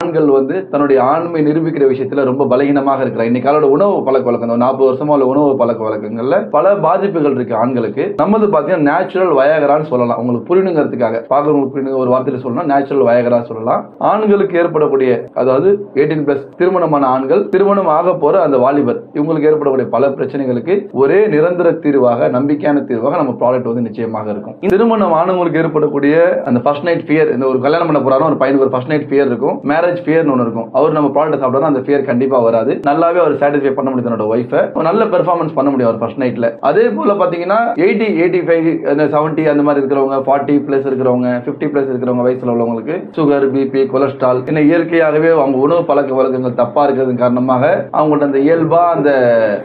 ஆண்கள் வந்து தன்னுடைய ஆண்மை நிரூபிக்கிற விஷயத்துல ரொம்ப பலகீனமாக இருக்கிறார். இன்னைக்கு உணவு பழக்க வழக்கம் 40 வருஷமா உள்ள உணவு பழக்க வழக்கங்கள்ல பல பாதிப்புகள் இருக்கு ஆண்களுக்கு. நம்மது பாத்தீங்கன்னா நேச்சுரல் வயகரான்னு சொல்லலாம். உங்களுக்கு புரியணுங்கிறதுக்காக பாக்குறவங்களுக்கு ஒரு வார்த்தையில சொல்லலாம், நேச்சுரல் வயகரா சொல்லலாம். ஆண்களுக்கு ஏற்படக்கூடிய, அதாவது 18+ திருமணமான ஆண்கள், திருமணம் ஆக போற அந்த வாலிபர், இவங்களுக்கு ஏற்படக்கூடிய பல பிரச்சனைகளுக்கு ஒரே நிரந்தர தீர்வாக, நம்பிக்கையான தீர்வாக நம்ம ப்ராடக்ட் வந்து நிச்சயமாக இருக்கும். திருமணம் ஆனவங்களுக்கு ஏற்படக்கூடிய அந்த ஃபர்ஸ்ட் நைட் ஃபியர், இந்த ஒரு கல்யாணம் பண்ண போறாரு ஒரு பையனுக்கு ஒரு ஃபர்ஸ்ட் நைட் ஃபியர் இருக்கும், மேரேஜ் ஃபியர்னு ஒன்று இருக்கும். அவர் நம்ம ப்ராடக்ட் சாப்பிட்டா அந்த ஃபியர் கண்டிப்பா வராது. நல்லாவே அவர் சாட்டிஸ்ஃபை பண்ண முடியும் தன்னோட வைஃபை, நல்ல பெர்ஃபார்மன்ஸ் பண்ண முடியும் அவர் ஃபர்ஸ்ட் நைட்ல. அதே போல பாத்தீங்கன்னா 80, 85, 70 அந்த மாதிரி இருக்கிறவங்க, 40+ இருக்கிறவங்க, 50+ இருக்கிறவங்க வயசுல உள்ளவங்களுக்கு சுகர், பிபி, கொலஸ்ட்ரால், இன்னும் இயற்கையாகவே அவங்க உணவு பழக்க வழக்கங்கள் தப்பா இருக்கிறது காரணமாக அவங்கள்ட்ட அந்த இயல்பா அந்த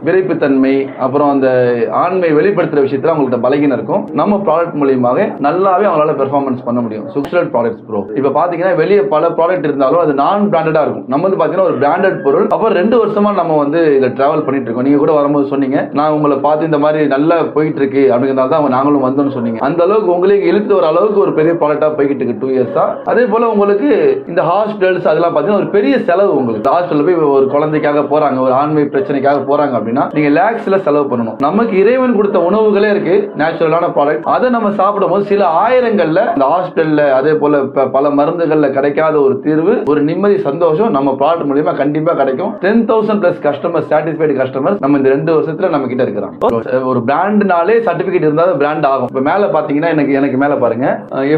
விரைப்புத்தன்மை, அப்புறம் அந்த ஆண்மை வெளிப்படுத்துற விஷயத்துல அவங்கள்ட்ட பலகீனம் இருக்கும். நம்ம ப்ராடக்ட் மூலியமாக நல்லாவே அவங்களால பெர்ஃபார்மன்ஸ் பண்ண முடியும். சுக்ஸ்லட் ப்ராடக்ட்ஸ் ப்ரோ. இப்ப பாத்தீங்கன்னா வெளியே பல ப்ராடக்ட் இருந்தாலும் அது நான் பிராண்டடா இருக்கும். நம்ம வந்து பாத்தீங்கன்னா ஒரு பிராண்டட் பொருள். அப்புறம் 2 வருஷமா நம்ம வந்து இதை டிராவல் பண்ணிட்டு இருக்கோம். நீங்க கூட வரும்போது சொன்னீங்க, நான் உங்களை பார்த்து இந்த மாதிரி நல்லா போயிட்டு இருக்கு அப்படிங்கிறதால தான் நாங்களும் வந்தோம்னு சொன்னீங்க. அந்த அளவுக்கு உங்களுக்கு இழுத்து வர அளவுக்கு ஒரு பெரிய ப்ராடக்டா போய்கிட்டு இருக்கு 2 இயர்ஸா. அதே போல உங்களுக்கு இந்த ஹாஸ்பிட்டல்ஸ் அதெல்லாம் பாத்தீங்கன்னா ஒரு பெரிய செலவு. உங்களுக்கு ஹாஸ்பிட்டல் போய் ஒரு குழந்தைக்காக போறாங்க, ஒரு ஆண்மை பிரச்சனைக்காக போறாங்க அப்படின்னா நீங்க லேக்ஸ்ல செலவு பண்ணணும். நமக்கு இறைவன் கொடுத்த உணவுகளே இருக்கு, நேச்சுரலான ப்ராடக்ட். அதை நம்ம சாப்பிடும் போது சில ஆயிரங்கள்ல இந்த ஹாஸ்பிட்டல்ல அதே போல பல மருந்துகள்ல கிடைக்காத ஒரு தீர்வு, ஒரு நிம்மதி, சந்தோஷம் நம்ம ப்ராடக்ட் மூலமா கண்டிப்பா கிடைக்கும். 10,000+ கஸ்டமர், சாட்டிஸ்ஃபைடு கஸ்டமர் நம்ம இந்த 2 வருஷத்துல நம்ம கிட்ட இருக்கிறாங்க. ஒரு பிராண்ட்னாலே சர்டிபிகேட் இருந்தா பிராண்ட் ஆகும். இப்ப மேல பாத்தீங்கன்னா எனக்கு மேல பாருங்க,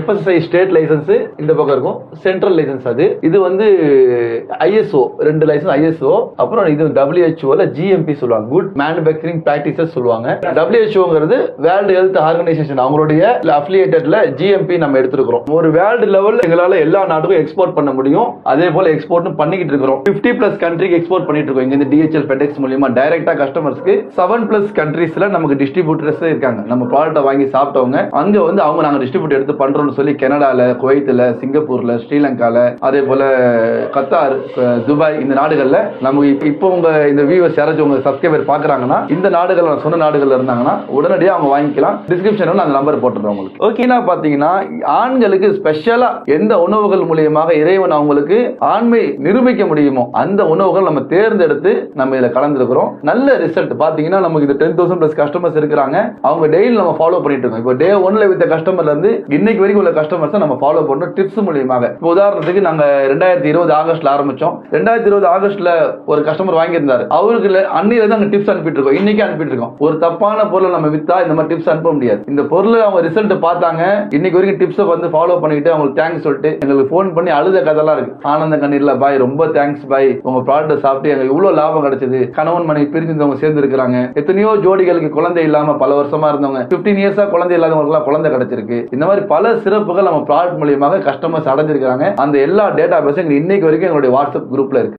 FSSAI ஸ்டேட் லைசன்ஸ் இந்த பக்கம் இருக்கும், சென்ட்ரல் லைசன்ஸ். அது இது வந்து ISO 2 லைசன்ஸ் ISO, அப்புறம் இது WHO ல GMP சொல்லுவாங்க, குட் மேனுஃபேக்சரிங் பிராக்டிசஸ் சொல்லுவாங்க. WHOங்கிறது வேர்ல்ட் ஹெல்த் ஆர்கனைசேஷன், அவங்களுடைய அஃபிலியேட்டட்ல GMP நம்ம எடுத்துக்கிறோம். ஒரு வேர்ல்ட் லெவல்ல எங்களால எல்லா நாட்டுக்கும் எக்ஸ்போர்ட் பண்ண முடியும். அதே போல எக்ஸ்போர்ட் பண்ணிக்கிட்டு இருக்கிறோம். 50+ கண்ட்ரிக்கு எக்ஸ்போர்ட் பண்ணிட்டு இருக்கோம். இங்க DHL FedEx மூலமா டைரக்டா கஸ்டமர்ஸ்க்கு. 7+ கண்ட்ரீஸ்ல நமக்கு டிஸ்ட்ரிபியூட்டர்ஸ் இருக்காங்க. நம்ம ப்ராடக்ட் வாங்கி சாப்பிட்டவங்க அங்க வந்து நாங்க டிஸ்ட்ரிபியூட் எடுத்து பண்றோம்னு சொல்லி கனடால, குவைத்ல, சிங்கப்பூர்ல, ஸ்ரீலங்கால, அதே போல கத்தார், துபாய், இந்த நாடுகள்ல நம்ம இப்போ உங்க இந்த வியூவர்ஸ் யாராச்சும் உங்க சப்ஸ்கிரைபர் பாக்குறாங்கன்னா இந்த நாடுகள் நான் சொன்ன நாடுகள்ல இருந்தாங்கன்னா உடனடியாக அவங்க வாங்கிக்கலாம். டிஸ்கிரிப்ஷன்ல அந்த நம்பர் போட்டுறோம் உங்களுக்கு. ஓகேனா பாத்தீங்கன்னா ஆண்களுக்கு ஸ்பெஷலா எந்த உணவுகள் மூலியமாக இறைவன் அவங்களுக்கு ஆண்மை நிரூபிக்க முடியுமோ அந்த உணவுகள் நம்ம தேர்ந்தெடுத்து நம்ம இதுல கலந்துருக்கிறோம். நல்ல ரிசல்ட் பாத்தீங்கன்னா நமக்கு இந்த 10,000+ கஸ்டமர்ஸ் இருக்கிறாங்க. அவங்க டெய்லி நம்ம ஃபாலோ பண்ணிட்டு இருக்கோம். இப்போ டே 1ல வித்த கஸ்டமர்ல இருந்து இன்னைக்கு வரைக்கும் உள்ள கஸ்டமர்ஸ் நம்ம ஃபாலோ பண்ணோம் டிப்ஸ் மூலியமாக. இப்போ உதாரணத்துக்கு நாங்க 2020 ஆகஸ்ட்ல ஆரம்பிச்சோம். 2020 ஆகஸ்ட்ல ஒரு கஸ்டமர் வாங்கியிருந்தாரு. அவருக்கு அன்னில தான் டிப்ஸ் அனுப்பிட்டு இருக்கோம், இன்னைக்கு அனுப்பிட்டு இருக்கோம். ஒரு தப்பான பொருளை நம்ம வித்தா இந்த மாதிரி டிப்ஸ் அனுப்ப முடியாது. இந்த பொருளை அவங்க ரிசல்ட் பார்த்தாங்க, இன்னைக்கு வரைக்கும் டிப்ஸை வந்து ஃபாலோ பண்ணிட்டு அவங்களுக்கு தேங்க்ஸ் சொல்லிட்டு எங்களுக்கு ஃபோன் பண்ணி அழுத கதெல்லாம் இருக்கு. ஆனந்த கண்ணீர்ல, பாய் ரொம்ப தேங்க்ஸ் பாய், உங்க ப்ராடக்ட் சாப்பிட்டு எங்களுக்கு இவ்வளவு லாபம் கிடைச்சது, கணவன் மனைவி பிரிஞ்சவங்க சேர்ந்து இருக்கிறாங்க, எத்தனையோ ஜோடிகளுக்கு குழந்தை இல்லாம பல வருஷமா இருந்தவங்க 15 இயர்ஸா குழந்தை இல்லாதவங்களுக்கு குழந்தை கிடைச்சிருக்கு. இந்த மாதிரி பல சிறப்புகள் நம்ம ப்ராடக்ட் மூலியமாக கஸ்டமர்ஸ் அடைஞ்சிருக்காங்க. அந்த எல்லா டேட்டா பேஸும் இன்னைக்கு வரைக்கும் எங்களுடைய வாட்ஸ்அப் குரூப்ல இருக்கு.